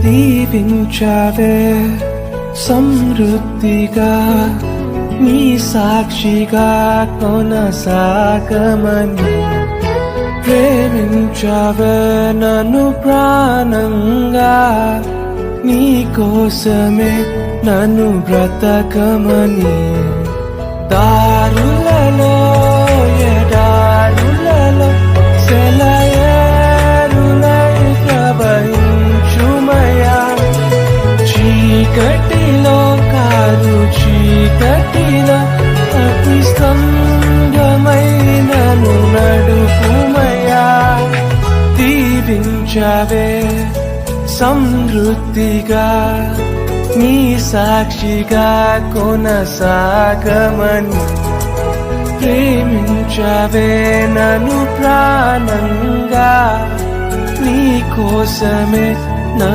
దీవించావే సమృద్ధిగా నీ సాక్షిగా కొనసాగమని ప్రేమించావే నన్ను ప్రాణంగా నీ కోసమే నన్ను బ్రతకమని దారులలో ఎడారులలో సెలయేరులై ప్రవహించుమయా చీకటిలో కాదు చీకటిలో అతి స్తంభమైనను నడుపుమయా దీవించవే సమృద్ధిగా నీ సాక్షిగా కొనసాగమని ప్రేమించవే నన్ను ప్రాణంగా నీ కోసమే నన్ను